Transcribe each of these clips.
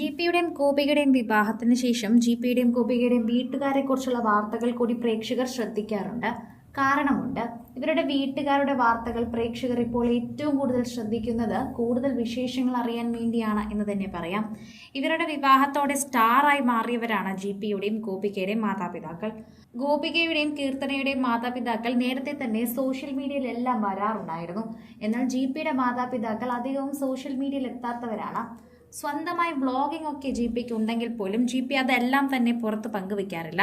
ജിപിയുടെയും ഗോപികയുടെയും വിവാഹത്തിന് ശേഷം ജിപിയുടെയും ഗോപികയുടെയും വീട്ടുകാരെക്കുറിച്ചുള്ള വാർത്തകൾ കൂടി പ്രേക്ഷകർ ശ്രദ്ധിക്കാറുണ്ട്. കാരണമുണ്ട്. ഇവരുടെ വീട്ടുകാരുടെ വാർത്തകൾ പ്രേക്ഷകർ ഇപ്പോൾ ഏറ്റവും കൂടുതൽ ശ്രദ്ധിക്കുന്നത് കൂടുതൽ വിശേഷങ്ങൾ അറിയാൻ വേണ്ടിയാണ് എന്ന് തന്നെ പറയാം. ഇവരുടെ വിവാഹത്തോടെ സ്റ്റാറായി മാറിയവരാണ് ജിപിയുടെയും ഗോപികയുടെയും മാതാപിതാക്കൾ. ഗോപികയുടെയും കീർത്തനയുടെയും മാതാപിതാക്കൾ നേരത്തെ തന്നെ സോഷ്യൽ മീഡിയയിലെല്ലാം വരാറുണ്ടായിരുന്നു. എന്നാൽ ജിപിയുടെ മാതാപിതാക്കൾ അധികവും സോഷ്യൽ മീഡിയയിൽ എത്താത്തവരാണ്. സ്വന്തമായി വ്ളോഗിംഗ് ഒക്കെ ജിപിക്ക് ഉണ്ടെങ്കിൽ പോലും ജിപി അതെല്ലാം തന്നെ പുറത്ത് പങ്കുവെക്കാറില്ല.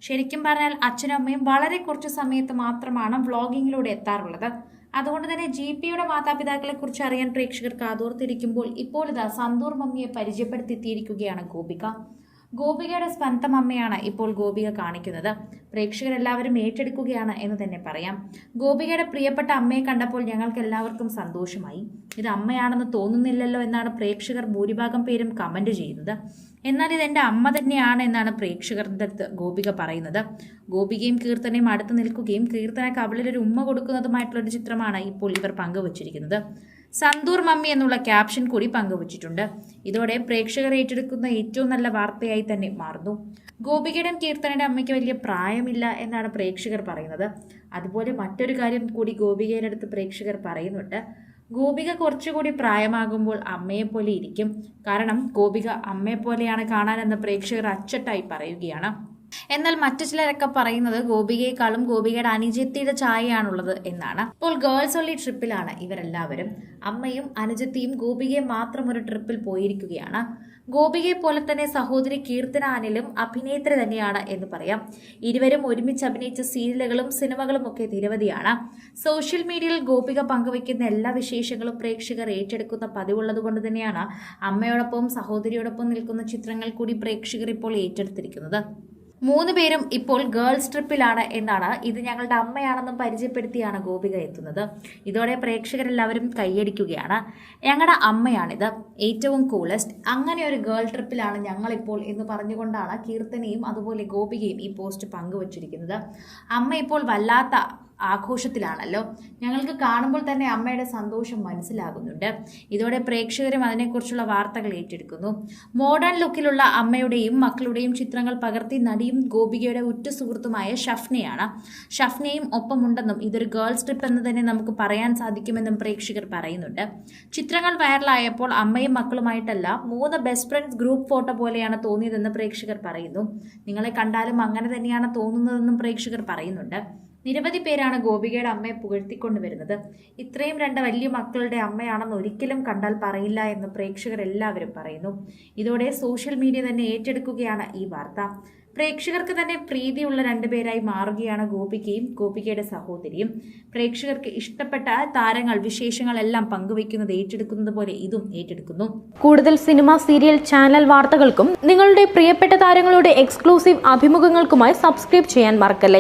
ശരിക്കും പറഞ്ഞാൽ അച്ഛനും അമ്മയും വളരെ കുറച്ച് സമയത്ത് മാത്രമാണ് വ്ളോഗിങ്ങിലൂടെ എത്താറുള്ളത്. അതുകൊണ്ട് തന്നെ ജിപിയുടെ മാതാപിതാക്കളെ കുറിച്ച് അറിയാൻ പ്രേക്ഷകർ കാതോർത്തിരിക്കുമ്പോൾ ഇപ്പോൾ ഇതാ സന്തൂർ മമ്മിയെ പരിചയപ്പെടുത്തിയിരിക്കുകയാണ് ഗോപിക. ഗോപികയുടെ സ്വന്തം അമ്മയാണ് ഇപ്പോൾ ഗോപിക കാണിക്കുന്നത്. പ്രേക്ഷകരെല്ലാവരും ഏറ്റെടുക്കുകയാണ് എന്ന് തന്നെ പറയാം. ഗോപികയുടെ പ്രിയപ്പെട്ട അമ്മയെ കണ്ടപ്പോൾ ഞങ്ങൾക്ക് എല്ലാവർക്കും സന്തോഷമായി. ഇത് അമ്മയാണെന്ന് തോന്നുന്നില്ലല്ലോ എന്നാണ് പ്രേക്ഷകർ ഭൂരിഭാഗം പേരും കമന്റ് ചെയ്യുന്നത്. എന്നാൽ ഇതെന്റെ അമ്മ തന്നെയാണ് എന്നാണ് പ്രേക്ഷകരുടെ അടുത്ത് ഗോപിക പറയുന്നത്. ഗോപികയും കീർത്തനയും അടുത്ത് നിൽക്കുകയും കീർത്തന കവിളിലൊരു ഉമ്മ കൊടുക്കുന്നതുമായിട്ടുള്ളൊരു ചിത്രമാണ് ഇപ്പോൾ ഇവർ പങ്കുവച്ചിരിക്കുന്നത്. സന്തൂർ മമ്മി എന്നുള്ള ക്യാപ്ഷൻ കൂടി പങ്കുവച്ചിട്ടുണ്ട്. ഇതോടെ പ്രേക്ഷകർ ഏറ്റെടുക്കുന്ന ഏറ്റവും നല്ല വാർത്തയായി തന്നെ മാറുന്നു. ഗോപികയുടെയും കീർത്തനയുടെ അമ്മയ്ക്ക് വലിയ പ്രായമില്ല എന്നാണ് പ്രേക്ഷകർ പറയുന്നത്. അതുപോലെ മറ്റൊരു കാര്യം കൂടി ഗോപികയുടെ അടുത്ത് പ്രേക്ഷകർ പറയുന്നുണ്ട്. ഗോപിക കുറച്ചുകൂടി പ്രായമാകുമ്പോൾ അമ്മയെപ്പോലെ ഇരിക്കും. കാരണം ഗോപിക അമ്മയെപ്പോലെയാണ് കാണാനെന്ന് പ്രേക്ഷകർ അച്ചട്ടായി പറയുകയാണ്. എന്നാൽ മറ്റു ചിലരൊക്കെ പറയുന്നത് ഗോപികയെക്കാളും ഗോപികയുടെ അനുജത്തിയുടെ ചായയാണുള്ളത് എന്നാണ്. ഇപ്പോൾ ഗേൾസ് ഒള്ളി ട്രിപ്പിലാണ് ഇവരെല്ലാവരും. അമ്മയും അനുജത്തിയും ഗോപികയെ മാത്രം ഒരു ട്രിപ്പിൽ പോയിരിക്കുകയാണ്. ഗോപികയെ പോലെ തന്നെ സഹോദരി കീർത്തന അനിലും അഭിനേത്രി തന്നെയാണ് എന്ന് പറയാം. ഇരുവരും ഒരുമിച്ച് അഭിനയിച്ച സീരിയലുകളും സിനിമകളും ഒക്കെ നിരവധിയാണ്. സോഷ്യൽ മീഡിയയിൽ ഗോപിക പങ്കുവയ്ക്കുന്ന എല്ലാ വിശേഷങ്ങളും പ്രേക്ഷകർ ഏറ്റെടുക്കുന്ന പതിവുള്ളത് കൊണ്ട് തന്നെയാണ് അമ്മയോടൊപ്പം സഹോദരിയോടൊപ്പം നിൽക്കുന്ന ചിത്രങ്ങൾ കൂടി പ്രേക്ഷകർ ഇപ്പോൾ ഏറ്റെടുത്തിരിക്കുന്നത്. 3 പേരും ഇപ്പോൾ ഗേൾസ് ട്രിപ്പിലാണ് എന്നാണ്. ഇത് ഞങ്ങളുടെ അമ്മയാണെന്നും പരിചയപ്പെടുത്തിയാണ് ഗോപിക എത്തുന്നത്. ഇതോടെ പ്രേക്ഷകരെല്ലാവരും കൈയടിക്കുകയാണ്. ഞങ്ങളുടെ അമ്മയാണിത്, ഏറ്റവും കൂളസ്റ്റ്, അങ്ങനെ ഒരു ഗേൾ ട്രിപ്പിലാണ് ഞങ്ങളിപ്പോൾ എന്ന് പറഞ്ഞുകൊണ്ടാണ് കീർത്തനയും അതുപോലെ ഗോപികയും ഈ പോസ്റ്റ് പങ്കുവച്ചിരിക്കുന്നത്. അമ്മ ഇപ്പോൾ വല്ലാത്ത ആഘോഷത്തിലാണല്ലോ. ഞങ്ങൾക്ക് കാണുമ്പോൾ തന്നെ അമ്മയുടെ സന്തോഷം മനസ്സിലാകുന്നുണ്ട്. ഇതോടെ പ്രേക്ഷകരും അതിനെക്കുറിച്ചുള്ള വാർത്തകൾ ഏറ്റെടുക്കുന്നു. മോഡേൺ ലുക്കിലുള്ള അമ്മയുടെയും മക്കളുടെയും ചിത്രങ്ങൾ പകർത്തി നടിയും ഗോപികയുടെ ഉറ്റ സുഹൃത്തുമായ ഷഫ്നയാണ്. ഷഫ്നയും ഒപ്പമുണ്ടെന്നും ഇതൊരു ഗേൾസ് ട്രിപ്പ് എന്ന് തന്നെ നമുക്ക് പറയാൻ സാധിക്കുമെന്നും പ്രേക്ഷകർ പറയുന്നുണ്ട്. ചിത്രങ്ങൾ വൈറലായപ്പോൾ അമ്മയും മക്കളുമായിട്ടല്ല 3 ബെസ്റ്റ് ഫ്രണ്ട്സ് ഗ്രൂപ്പ് ഫോട്ടോ പോലെയാണ് തോന്നിയതെന്ന് പ്രേക്ഷകർ പറയുന്നു. നിങ്ങളെ കണ്ടാലും അങ്ങനെ തന്നെയാണ് തോന്നുന്നതെന്നും പ്രേക്ഷകർ പറയുന്നുണ്ട്. നിരവധി പേരാണ് ഗോപികയുടെ അമ്മയെ പുകഴ്ത്തിക്കൊണ്ടുവരുന്നത്. ഇത്രയും 2 വലിയ മക്കളുടെ അമ്മയാണെന്ന് ഒരിക്കലും കണ്ടാൽ പറയില്ല എന്ന് പ്രേക്ഷകർ എല്ലാവരും പറയുന്നു. ഇതോടെ സോഷ്യൽ മീഡിയ തന്നെ ഏറ്റെടുക്കുകയാണ് ഈ വാർത്ത. പ്രേക്ഷകർക്ക് തന്നെ പ്രീതിയുള്ള 2 പേരായി മാറുകയാണ് ഗോപികയും ഗോപികയുടെ സഹോദരിയും. പ്രേക്ഷകർക്ക് ഇഷ്ടപ്പെട്ട താരങ്ങൾ വിശേഷങ്ങളെല്ലാം പങ്കുവയ്ക്കുന്നത് ഏറ്റെടുക്കുന്നത് പോലെ ഇതും ഏറ്റെടുക്കുന്നു. കൂടുതൽ സിനിമ, സീരിയൽ, ചാനൽ വാർത്തകൾക്കും നിങ്ങളുടെ പ്രിയപ്പെട്ട താരങ്ങളുടെ എക്സ്ക്ലൂസീവ് അഭിമുഖങ്ങൾക്കുമായി സബ്സ്ക്രൈബ് ചെയ്യാൻ മറക്കല്ലേ.